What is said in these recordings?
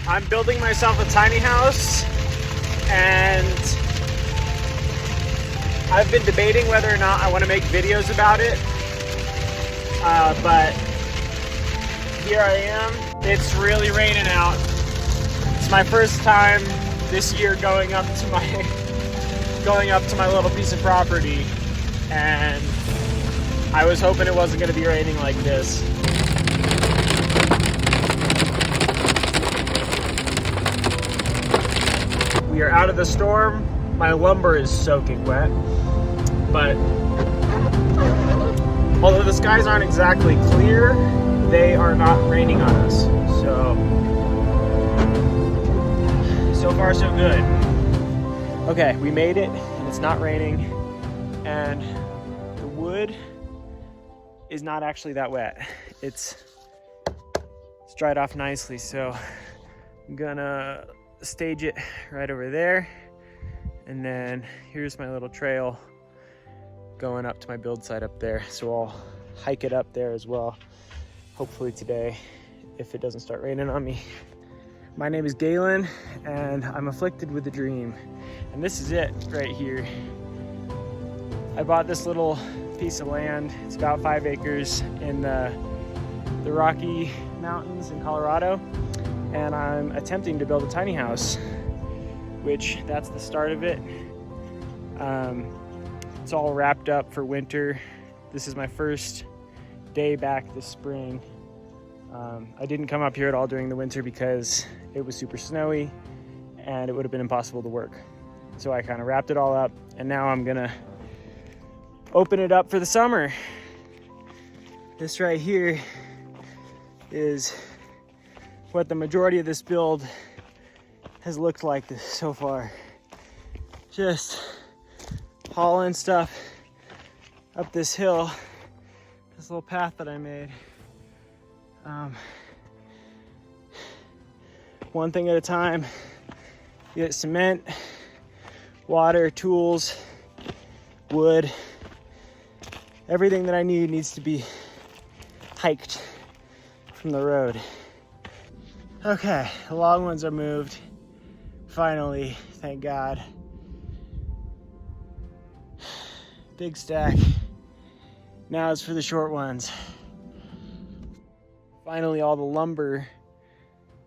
I'm building myself a tiny house, and I've been debating whether or not I want to make videos about it, but here I am. It's really raining out. It's my first time this year going up to my little piece of property, and I was hoping it wasn't going to be raining like this. We are out of the storm. My lumber is soaking wet, but although the skies aren't exactly clear, they are not raining on us. So far so good. Okay, we made it, and it's not raining, and the wood is not actually that wet. It's dried off nicely, so I'm gonna stage it right over there, and then here's my little trail going up to my build site up there, so I'll hike it up there as well, hopefully today, if it doesn't start raining on me. My name is Galen, and I'm afflicted with a dream, and this is it right here. I bought this little piece of land. It's about 5 acres in the Rocky Mountains in Colorado, and I'm attempting to build a tiny house, which that's the start of it. It's all wrapped up for winter. This is my first day back this spring. I didn't come up here at all during the winter because it was super snowy and it would have been impossible to work. So I kind of wrapped it all up, and now I'm gonna open it up for the summer. This right here is what the majority of this build has looked like so far. Just hauling stuff up this hill, this little path that I made. One thing at a time. You get cement, water, tools, wood. Everything that I need needs to be hiked from the road. Okay, the long ones are moved. Finally, thank God. Big stack. Now it's for the short ones. Finally, all the lumber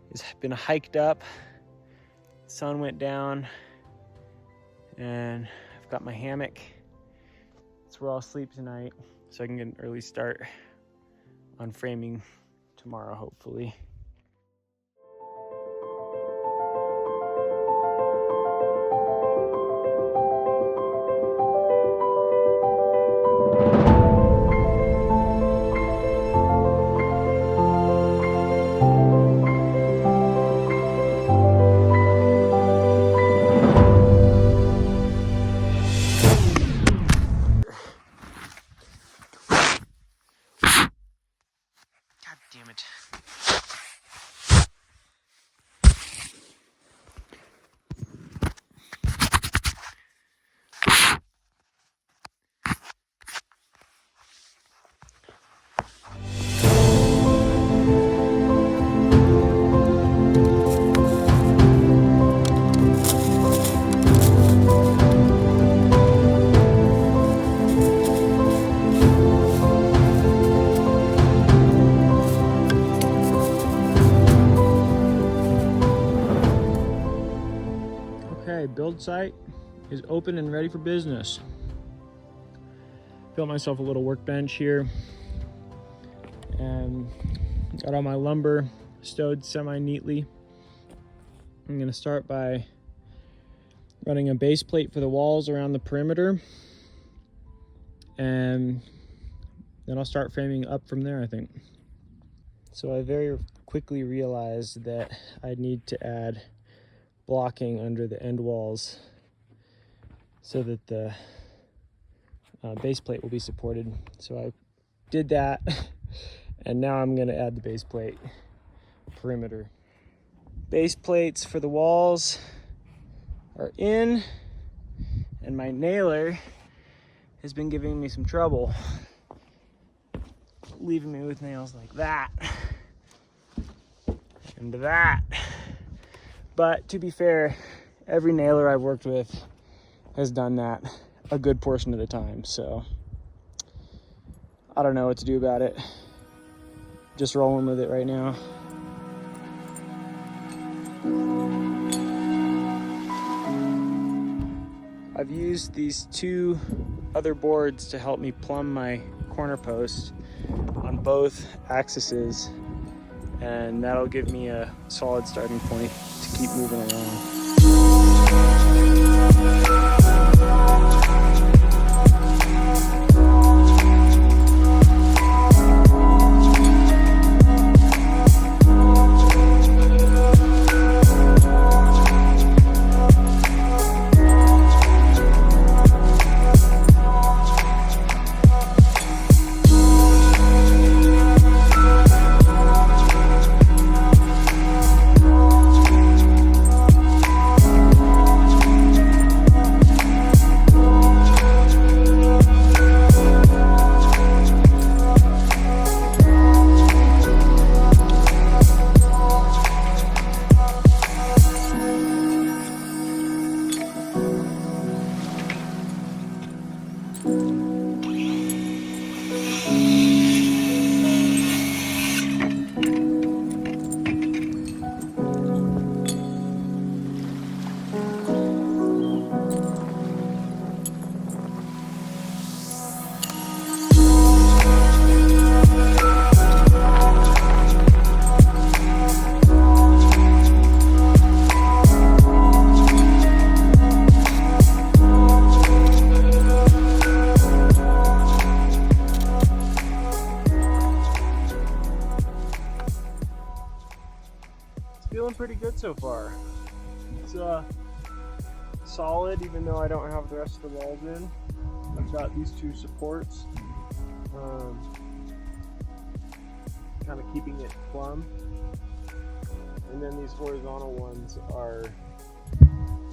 has been hiked up. The sun went down, and I've got my hammock. That's where I'll sleep tonight, so I can get an early start on framing tomorrow, hopefully. Damn it. Build site is open and ready for business. Built myself a little workbench here and got all my lumber stowed semi-neatly. I'm gonna start by running a base plate for the walls around the perimeter, and then I'll start framing up from there, I think. So I very quickly realized that I need to add blocking under the end walls so that the base plate will be supported. So I did that, and now I'm going to add the base plate perimeter. Base plates for the walls are in, and my nailer has been giving me some trouble, leaving me with nails like that and that. But to be fair, every nailer I've worked with has done that a good portion of the time. So I don't know what to do about it. Just rolling with it right now. I've used these two other boards to help me plumb my corner post on both axes, and that'll give me a solid starting point to keep moving along. Feeling pretty good so far. It's solid, even though I don't have the rest of the walls in. I've got these two supports, kind of keeping it plumb, and then these horizontal ones are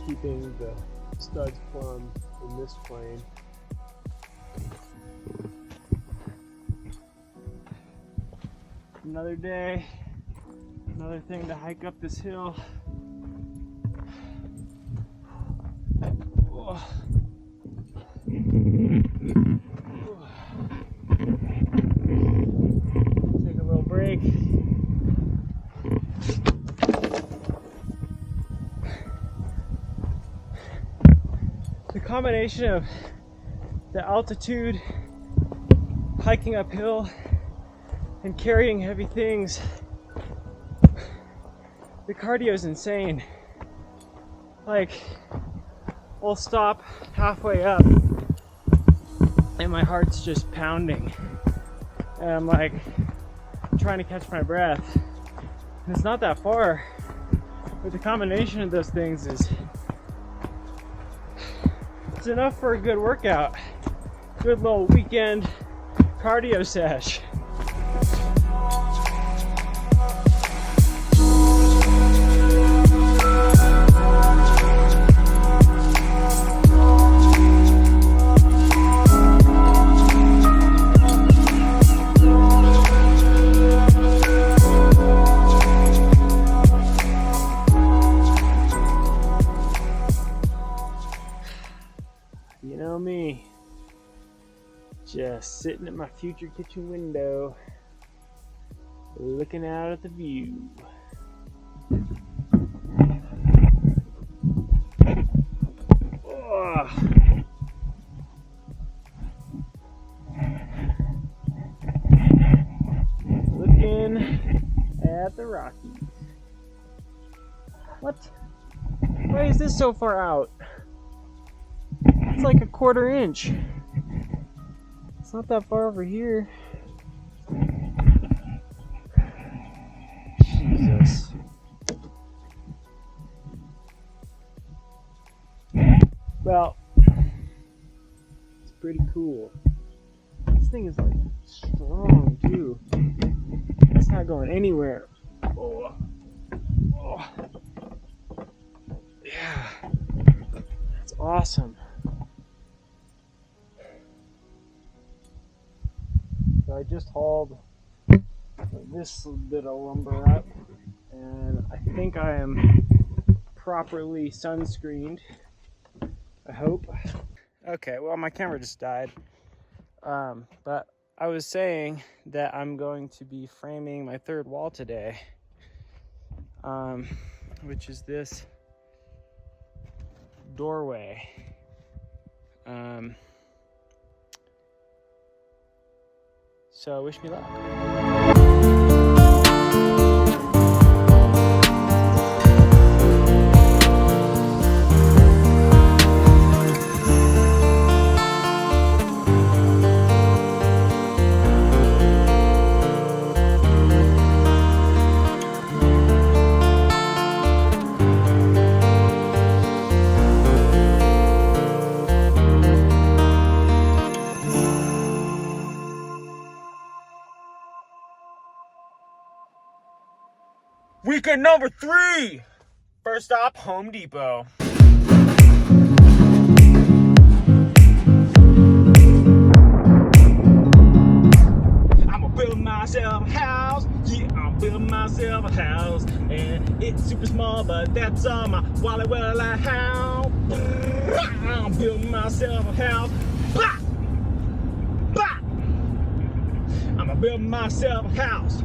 keeping the studs plumb in this plane. Another day. Another thing to hike up this hill. Oh. Take a little break. The combination of the altitude, hiking uphill, and carrying heavy things, the cardio is insane. Like, we'll stop halfway up and my heart's just pounding, and I'm like trying to catch my breath, and it's not that far, but the combination of those things is it's enough for a good workout. Good little weekend cardio sesh. You know me, just sitting at my future kitchen window, looking out at the view. Oh. Looking at the Rockies. What? Why is this so far out? It's like a 1/4 inch. It's not that far over here. Jesus. Well, it's pretty cool. This thing is like strong too. It's not going anywhere. Oh. Oh. Yeah. That's awesome. So I just hauled this bit of lumber up, and I think I am properly sunscreened, I hope. Okay, well, my camera just died. But I was saying that I'm going to be framing my third wall today, which is this doorway. So wish me luck. Weekend number 3! First stop, Home Depot. I'ma build myself a house. Yeah, I'm building myself a house. And it's super small, but that's all my wallet will allow. I'm building myself a house. Bah! Bah! I'ma build myself a house.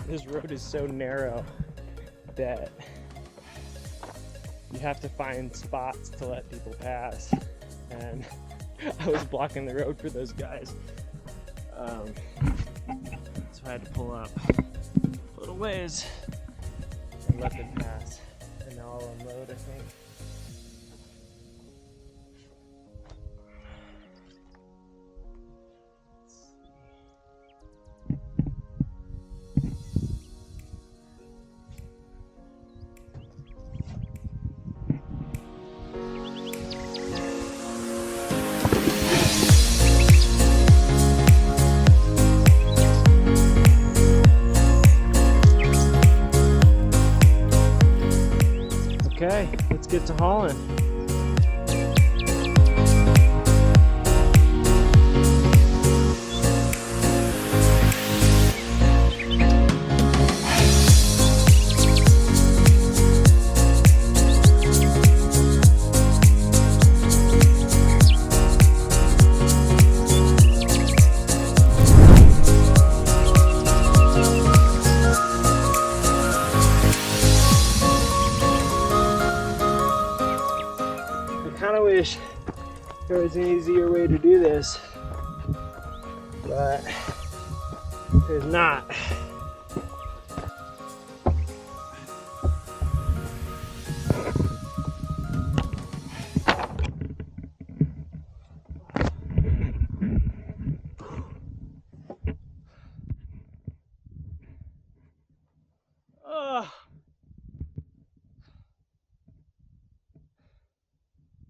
This road is so narrow that you have to find spots to let people pass, and I was blocking the road for those guys, so I had to pull up a little ways and let them pass, and now I'll unload, I think. Okay, let's get to hauling. Wish there was an easier way to do this, but there's not.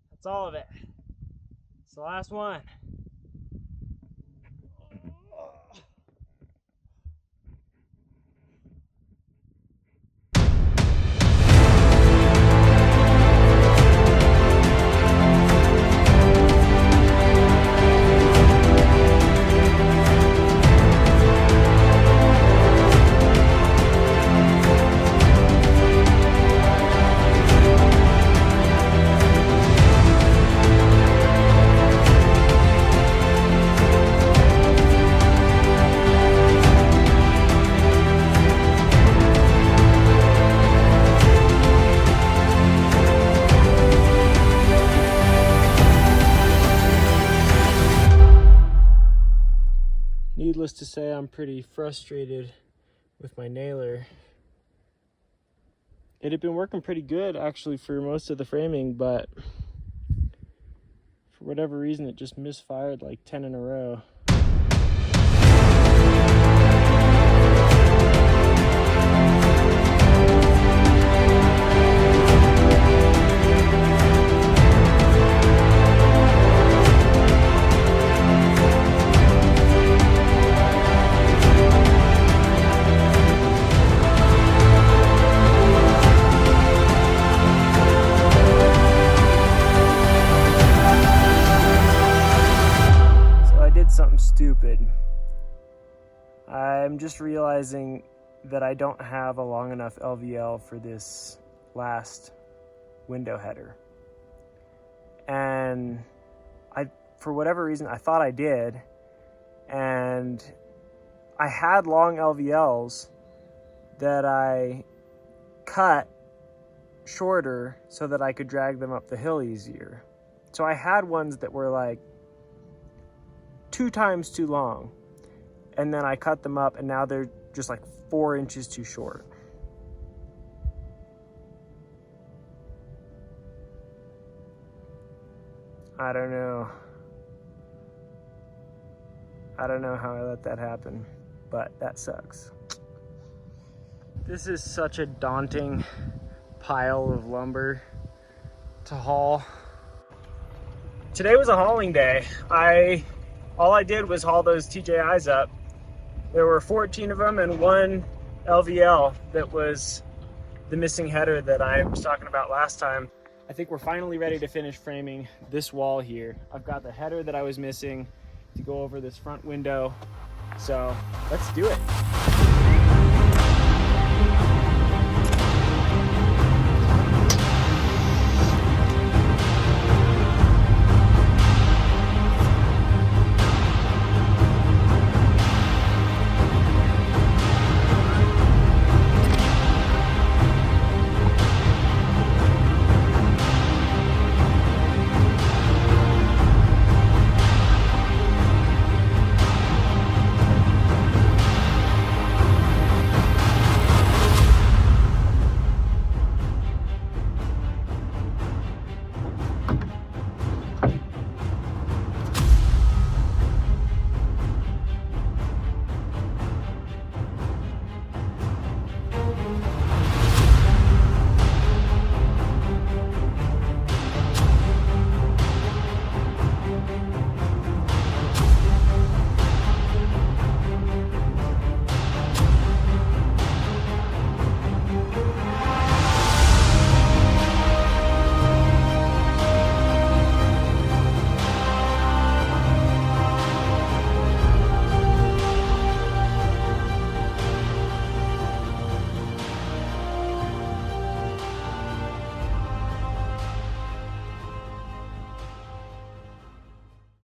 That's all of it. It's the last one. needless to say, I'm pretty frustrated with my nailer. It had been working pretty good actually for most of the framing, but for whatever reason it just misfired like 10 in a row. Something stupid. I'm just realizing that I don't have a long enough LVL for this last window header. And for whatever reason, I thought I did. And I had long LVLs that I cut shorter so that I could drag them up the hill easier. So I had ones that were like 2 times too long, and then I cut them up and now they're just like 4 inches too short. I don't know how I let that happen, but that sucks. This is such a daunting pile of lumber to haul. Today was a hauling day. All I did was haul those TJIs up. There were 14 of them and 1 LVL that was the missing header that I was talking about last time. I think we're finally ready to finish framing this wall here. I've got the header that I was missing to go over this front window. So let's do it.